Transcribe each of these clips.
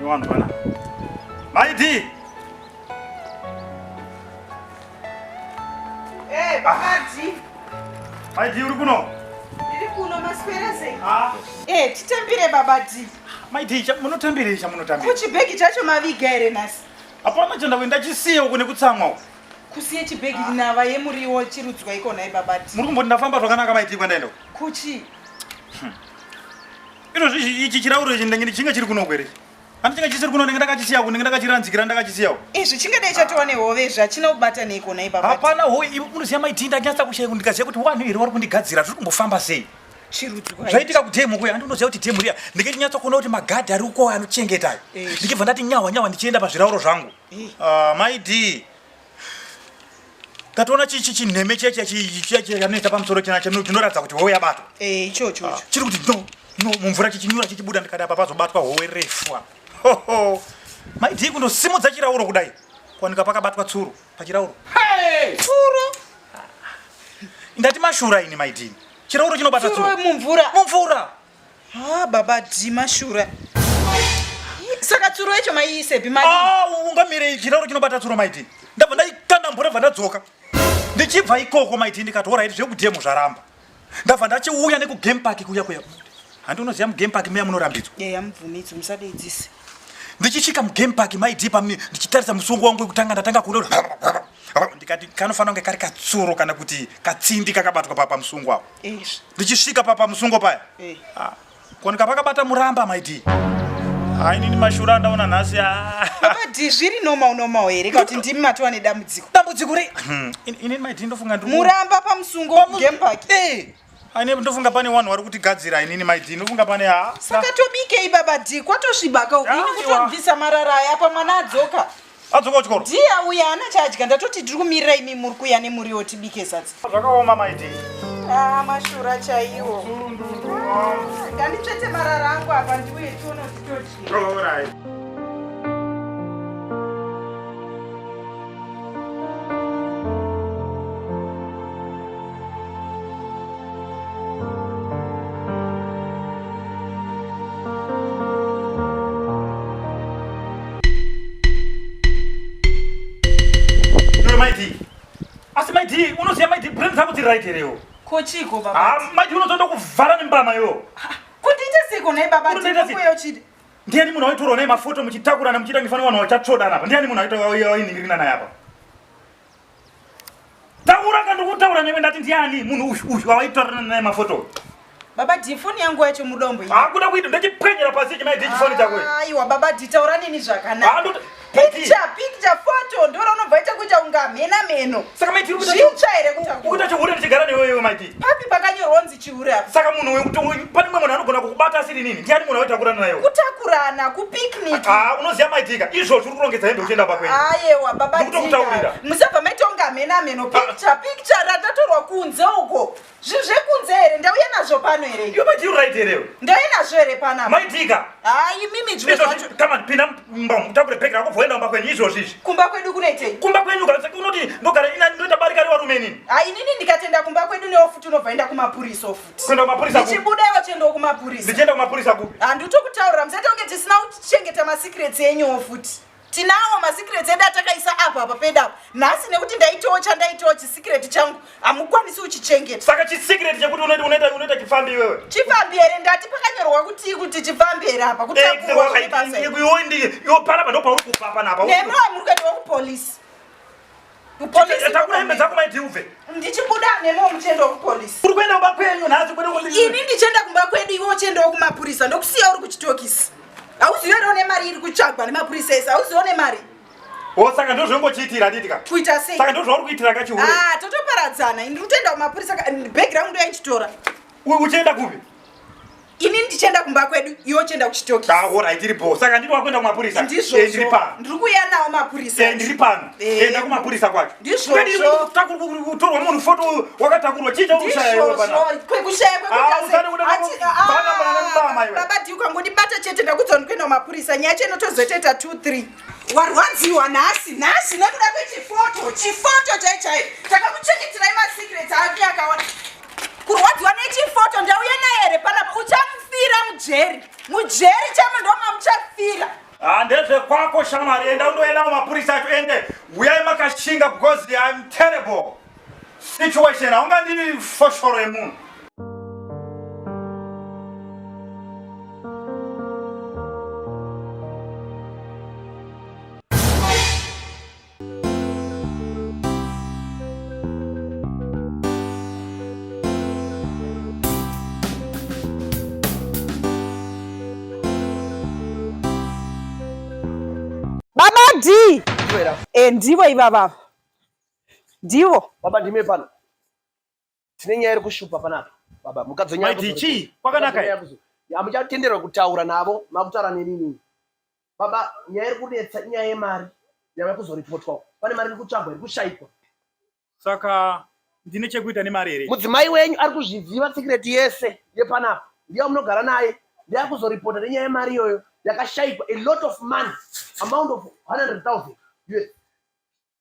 wangu bana. Maiti. Mukadzi. Maiti uri kuno? Ndiri kuno masperese. Titambire babati. Maiti munotambira munotambira. Kuchibhegi chacho maviga ere nasi? Hapana chanda kuenda chisiye kune kutsamwa. Kusiye chibhegi nava yemuriwo chirudzwa ikona babati. Muri kumboti ndafamba zvakanaka Maiti kwandaenda. Kuchi. Ichi chirauro chinenge chinga chiri kuno kwere. Andichinga chisiri kuno ndenge ndakachisiya kune ndakachiranzikira ndakachisiyawo. Zvichingadai chatova nehove zvachinobata neikona ibaba. Hapana hoi unoziya Maiti ndanyatsa kushaya ndikaziya kuti vanhu here vari kundigadzira zviri kumbofamba sei. Chirudzwa. Zvaitika kudhemu kuya andinoziya kuti dhemu riya ndikanyatsa kuona kuti magadhi ari uko anochengetayo. Ndikibva ndati nyawa ndichienda pazvirauro zvangu. Maiti. Tatoona chinheme chanoita pamusoro chinoratidza kuti howe yabatwa. Ichocho. Chiri kuti no mumvura chichinyura chichibuda ndikada apa pazobatwa howe refu. Maiti kundosimudza chirauro kudai. Kwanika pakabatwa tsuro pachirauro. Tsuro. Ndati mashura ini Maiti. Chirauro chinobata tsuro. Mumvura. Baba di mashura. Saka tsuro icho maiise bimani. Ungamire chirauro chinobata tsuro Maiti. Ndabva ndaikanda mbura ndadzoka. Ndichibva ikoko Maiti ndikatora iti zvekudhemu zvaramba. Ndabva ndachiuya nekugame park kuya. Handinoziya mugame park meya munorambidzwa. Mubvumidzi musadaidzise. Ndichisvika mugame park Maiti ndichitarisa musungu wangu wekutanga ndatanga kuona ndikati kanofanira kunge kari katsuro kana kuti katsindi kakabatwa pamusungu apo. Ndichisvika pamusungu paya. Kuoneka pakabata muramba Maiti. Inini mashura ndaona nhasi. Babadi zviri noma here kuti ndimi matova nedambudziko. Dambudziko re. Inini Maiti ndofunga muramba pamusungu mugame park. Aine ndofunga pane vanhu vari kutigadzira inini Maiti ndofunga pane Saka tobikei babadi kwatosvibaka uku. Ini kutobvisa marara aya apa mwana adzoka. Adzoka kuchikoro. Ndiya uya ana chadya ndatoti tiri kumirira imi muri kuya nemuriwo tibike sadza. Zvakaoma Maiti. Mashura chaiwo. Nganditsvete marara angu apa ndiuye tione kuti todya. Alright. Maiti. Asi Maiti, unoziya Maiti brain dzako dziri right here. Kochiko baba. Maiti unozoenda kuvhara nembama yo. Kutiite seko naye baba ndikuya uchidi. Ndiani munhu waitorwa naye mafoto muchitakurana muchida ngifanira vanhu vachatsvodana apa. Ndiani munhu wainingirina naye apa. Taura kana ndikutaura newe ndati ndiani munhu uyu waitorana naye mafoto. Baba difoni yangu yacho mudombo iyi. Akuda kuita ndachipwenyera pasi chimaiti chifoni chako. Aiwa baba ditaura nini zvakanaka. Picture photo ndora unobva ita kuita unga meno. Saka Maiti uri kuita here kutakura. Ukuita chihure ndichigara newewe Maiti. Papi pakanyorwa nzi chihure apa. Saka munhu wekuti pane mumwe munhu anogona kukubata asiri nini? Ndiani munhu waitakurana naye? Kutakurana kupicnic. Unoziya Maitika izvozvo uri kurongedza hembe uchienda pakwenyu. Aiwa baba dita. Musabva maita unga meno. Picture ratatorwa kunze uko. Zvekunze here ndauya nazvo pano here. Iwe Maiti uri right here. Ndauya nazvo here panapa. Maitika. Mimi zvimwe zvacho. Kama pinda mutakure bhegi rako voenda kumba kwenyu izvozvo izvi. Kumba kwedu kunoitei? Kumba kwenyu unoti ndogara ina ndoita barika revarume nini? Inini ndikatenda kumba kwedu newo futi unobva enda kumapurisa futi. Kuenda kumapurisa kupi? Ndichibuda iwo chiendawo kumapurisa. Ndichienda kumapurisa kupi? Handitokutaurira musati kunge tisina kuchengeta masecrets enyu futi. Tinawo masecrets edu atakaisa apa pedapo. Nhasi nekuti ndaitawo chandaitawo chisecret changu hamukwanisi kuchichengeta. Saka chisecret chekuti unoita chifambi iwewe. Chifambi here ndati pakanyorwa kuti chifambi here apa kutakurwa kwebasa. Iwe panapa ndopauri kufa panapa. Nemwe muri kuendawo kupolisi. Kupolisi takura hembe dzako Maiti ubve. Ndichibuda nemwe muchiendawo kupolisi. Uri kuenda kumba kwenyu nhasi kwende ini ndichienda kumba kwedu iwo chiendawo kumapurisa ndokusiya uri kuchitokisi. Hauziona une mari iri kutsvagwa nemapurisa ese. Hauziona mari. Saka ndozvongochiitira ditika. Kuita sei? Saka ndozvauri kuitira kachihure. Totoparadzana. Ini ndikutoenda kumapurisa background ndo yachitora. Uchienda kupi? Ini ndichienda kumba kwedu iwo chienda kuchitokisi. Alright iri bo. Saka ndiri wakwenda kumapurisa. Ndizvo. Ndiri pano. Ndiri kuya nawo mapurisa. Ndiri pano. Enda kumapurisa kwacho. Ndizvo. Kutorwa munhu foto wakatakurwa chicha ushaya iwe pana. Kwekushaya baba ndiuka ngodibata chete ndakudzwa ndikuenda kumapurisa nyacho inotozotoita 2-3. Warwadziwa nhasi nokuda kwechifoto chaichai. Takakuchengeterai masecrets aki akaona. Kurwadziwa nechifoto ndauya naye here panapa uchamufira mujeri chama ndoma muchafira. Ndezve kwako shamari, enda undoenda mumapurisa acho ende. Uyai makashinga because I'm terrible situation. Haungandiri foshoro yemunhu. Baba D. Ndivo ibaba. Ndivo. Baba ndime pano. Tine nyaya iri kushupa panapa. Baba mukadzi nyaya Chi kwakanaka. Amuchatenderwa kutaura navo, makutaura nenini. Baba nyaya iri kudetsa nyaya yemari. Yava kuzoripotwa. Pane mari iri kutsvagwa iri kushaikwa. Saka ndine chekuita nemari here. Mudzimai wenyu ari kuzviziva secret yese yepanapa. Ndiye munogara naye. Ndiye kuzoripota nenyaya yemari iyoyo yakashaikwa, a lot of money, amount of 100,000 US.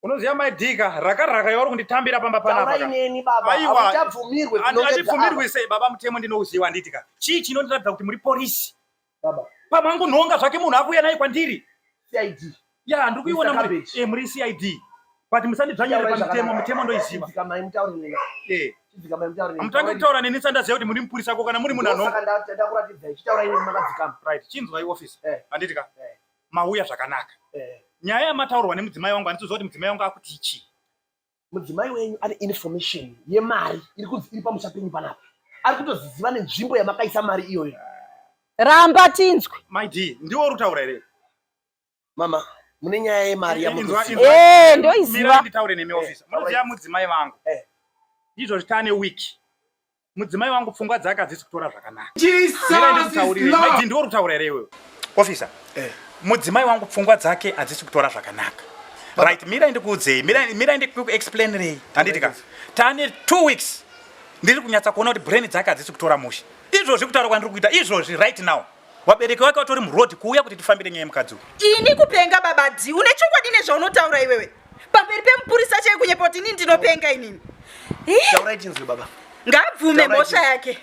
Unoziva maidhika raka yauri kunditambira pamba panapa. Tauraineni baba. Hamuchabvumirwe kunongedza. Handibvumirwe sei baba mutemo ndinouziva nditika. Chii chinondiratidza kuti muri polisi? Baba. Pamangu nhonga zvake munhu akuuya naye kwandiri. CID. Ya ndikuiona muri CID. But musandidzvanyare pamutemo, mutemo ndoiziva. Chidzikamai mutauri neni. Chidzikamai mutauri neni. Mutange kutaura neni sandaziva kuti muri mupurisa ko kana muri munhu anhonga. Saka ndakuratidzai chitaura neni makadzikama. Right, chinzwa ioffice. Handitika. Mauya zvakanaka. Nyaya yamataurwa nemudzimai wangu handisizoziva kuti mudzimai wangu akuti ichi. Mudzimai wenyu ane information yemari iri pamusha penyu panapa. Ari kutoziva nenzvimbo yamakaisa mari iyoyo. Ramba tinzwe. My D, ndiwo rutaura here. Mama, mune nyaya yemari yamuziva. Ndoiziva. Mira nditaure nemi office. Munoziva mudzimai wangu. Izvo zvitane wiki. Mudzimai wangu pfungwa dzake hadzisi kutora zvakanaka. Mira nditaurire. My D, ndiwo rutaura here iwewe. Officer. Mudzimai wangu pfungwa dzake hadzisi kutora zvakanaka. Right, mira ndikuudzei. Mira ndikuexplainirei. Handitika. Tane 2 weeks. Ndiri kunyatsa kuona kuti brain dzake hadzisi kutora mushi. Izvozvi kutaura kwandiri kuita izvozvi right now. Wabereki wake watori muroad kuuya kuti tifambire nyaya yemukadzi. Ini kupenga baba D. Une chokwadi nezvaunotaura iwewe. Pamberi pemupurisa chaiye kunyepoti inini ndinopenga inini. Taurai tinzwe baba. Ngabvume mhosva yake.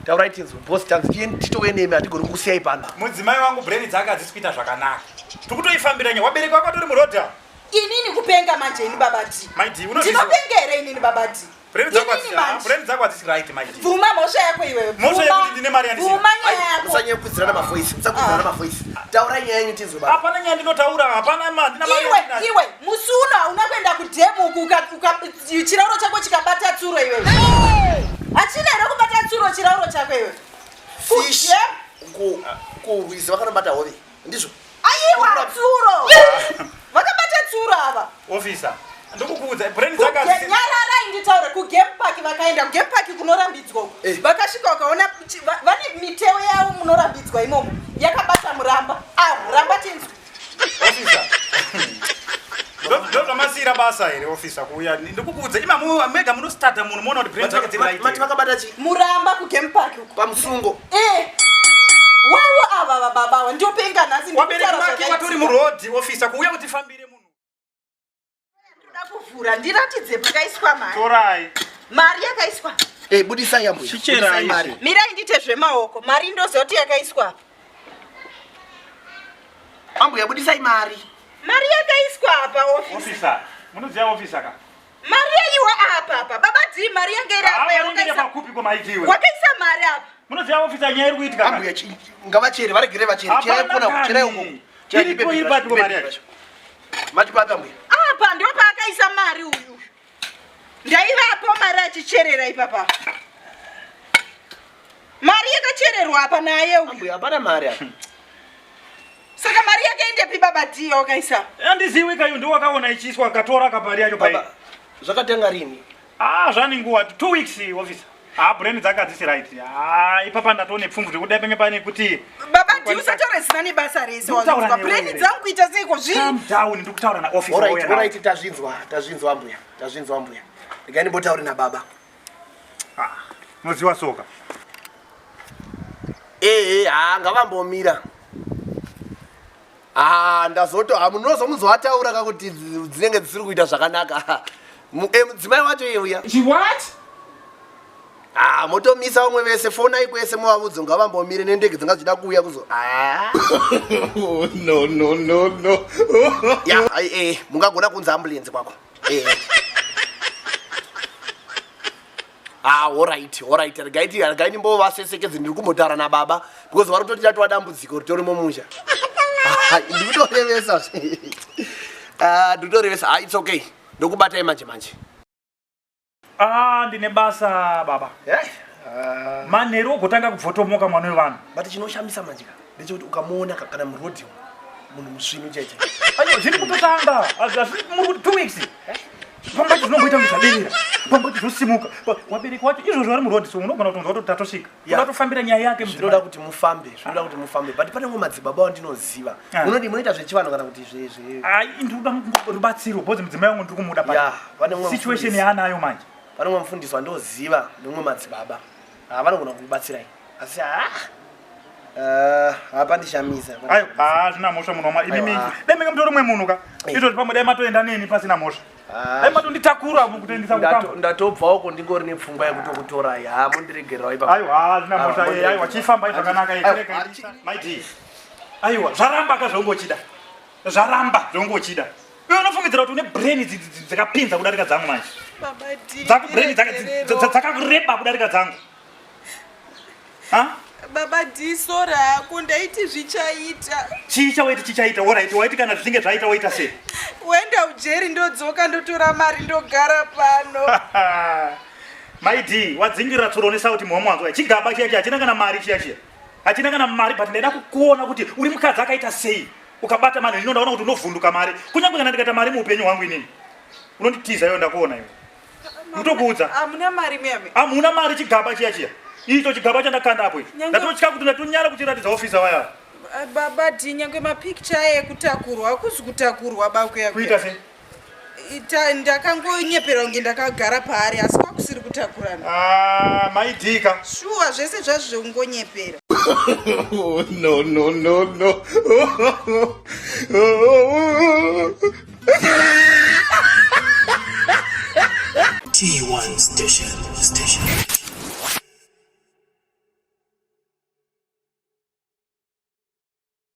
Taurai tinzwe. Boss tanzi titove nemi hatigoni kusiyai pano. Mudzimai wangu brain dzake hadzisi kuita zvakanaka. Tikutoifambira nyaya. Wabereki wake watori muroad. Inini kupenga manje ini baba D. My D, unoziva. Ndinopenga here inini baba D. Brain dzako hadzisi right my D. Vuma mhosva yako iwewe. Mhosva yekuti ndine mari yandisi. Vuma nyaya yako. Musanyekudzirana mavoice. Musakudzirana mavoice. Taurai nyaya yenyu tinzwe baba. Hapana nyaya ndinotaura. Hapana ndina mari. Iwe musuna unakwenda kudhemu chirauro chako chikabata tsuro iwewe. Hachina here kubata tsuro chirauro chako iwewe. Fish. Kurwizi vakanobata hove. Ndizvo. Aiwa tsuro. Vakabata tsuro ava. Officer. Ndikukuudza brain dzake hadzisi. Nyarara inditaure kugame park vakaenda kugame park kunorambidzwa. Vakasvika vakaona vane miteo yavo munorambidzwa imomo. Yakabata muramba. Ramba tinzwe. Officer. Ndozvamasiyira basa here officer kuuya. Ndikukuudza imamu mega munostarta munhu muona kuti brain dzake dziri right. Mati vakabata chi? Muramba kugame park uko. Pamusungo. Wawo ava baba ndiopenga nhasi. Wabereki wake watori muroad officer kuuya kuti fambire munhu. Kuvhura ndiratidze pakaiswa mari. Torai. Mari yakaiswa. Budisai yambo. Chichera mari. Mirai ndite zvemaoko. Mari ndozoti yakaiswa. Ambuya budisai mari. Mari yakaiswa apa office. Officer. Munoziva officer ka? Mari yaiwa apa. Baba D mari yanga iri apa yakaisa. Pakupi kwa maidiwe. Wakaisa mari apa. Munoziva officer nyaya iri kuitika. Ambuya ngavachere varegere vachere. Chera kona kuchera uko. Iripo iri kwa mari yacho. Mati papa ambuya. Apa ndio paakaisa mari uyu. Ndaivapo mari achicherera ipapa. Mari yakachererwa apa naye uyu. Ambuya hapana mari apa. Saka mari yakaende pi baba D wakaisa. Handizivi kayo ndiwo wakaona ichiswa akatora kapari yacho pai. Baba zvakatenga rini? Zvani nguva 2 weeks officer. Brain dzake hadzisi right. Ipapa ndatoone pfumvu zvekudai penge pane kuti baba D usataure zina nebasa rese wanzwa. Brain dzangu kuita seiko zvini? Calm down ndikutaura na officer. Alright tazvinzwa ambuya. Tazvinzwa ambuya. Regai ndimbotaure na baba. Munoziva soka. Ngavambomira. Ndazoto munozomuzovataura kakuti dzinenge dzisiri kuita zvakanaka. Mudzimai wacho iye uya. What? motomisa umwe vese fonai kwese muvaudze ngavambomire nendege dzingazvida kuuya kuzo no. ya mungagona kunzi ambulenzi kwako. Alright, regai nimbovasesekedze ndiri kumbotaura nababa because vari kutoti ndatowa dambudziko ritori mumusha. Ndikutorevesa ndikutorevesa. It's okay, ndokubatai manje. Ndine basa baba. Manheru ogotanga kubvotomoka mwana wevanhu. But chinoshamisa manje ndechekuti ukamuona kana murodhi munhu musvinu chaicho. Aiwa, zviri kutotanga. Hazviri muri 2 weeks. Pamba zvinongoita muzvaderera. Pamba zvosimuka. Wabereki wacho izvo zvari murodhi, so unogona kutonzwa kuti tatosvika. Ungatofambira nyaya yake zvinoda kuti mufambe. But pane mwe madzibaba wandinoziva. Munodi munoita zvechivanhu kana kuti zve. Ndinoda rubatsiro, bhodzi mudzimai wangu ndiri kumuda pa. Situation yaanayo manje. Pane mwe mufundisi wandoziva nomwe madzibaba. Vanogona kukubatsirai. Asi hapandishamisa. Zvina mhosva munhu wama imi demenge mutori mwe munhu ka. Izvo pamwe dai matoenda neni pasina mhosva. Dai matonditakura mukutendisa mukamba. Ndatobvawo kundingori nepfungwa yekutokutorai. Mundiregererawo ipapo. Zvina mhosva chifamba zvakanaka ikereka maiti. Zvaramba kazvongochida. Iwe unofungidzira kuti une brain dzakapinza kudarika dzangu manje. Brain dzakareba kudarika dzangu. Baba disora hako ndaiti zvichaita. Chichaita. Alright, waiti kana zvichinge zvaita waita sei? Wenda ujeri ndodzoka ndotora mari ndogara pano. Maidi, wadzingirira tsuro nesauti muhomwanzo. Chigaba chiya hachina kana mari chiya. Hachina kana mari, but ndaida kukuona kuti uri mukadzi akaita sei. Ukabata mari zvino ndaona kuti unovhunduka mari. Kunyange kana ndikaita mari muupenyu hwangu inini. Unonditiza iwe ndakuona iwe. Mutokuudza. Hamuna mari meme. Hamuna mari chigaba chiya. Icho chigaba chandakanda apo. Ndatotya kuti ndatonyara kuchiratidza ofisa waya. Baba dinyange mapicture ekutakurwa akuzi kutakurwa bako yako. Kuita sei? Ndakangonyepera kunge ndakagara paari asi kwakusiri kutakurana. Maidhika. Shuwa zvese zvazvo zvekungonyepera. No. T1 Station.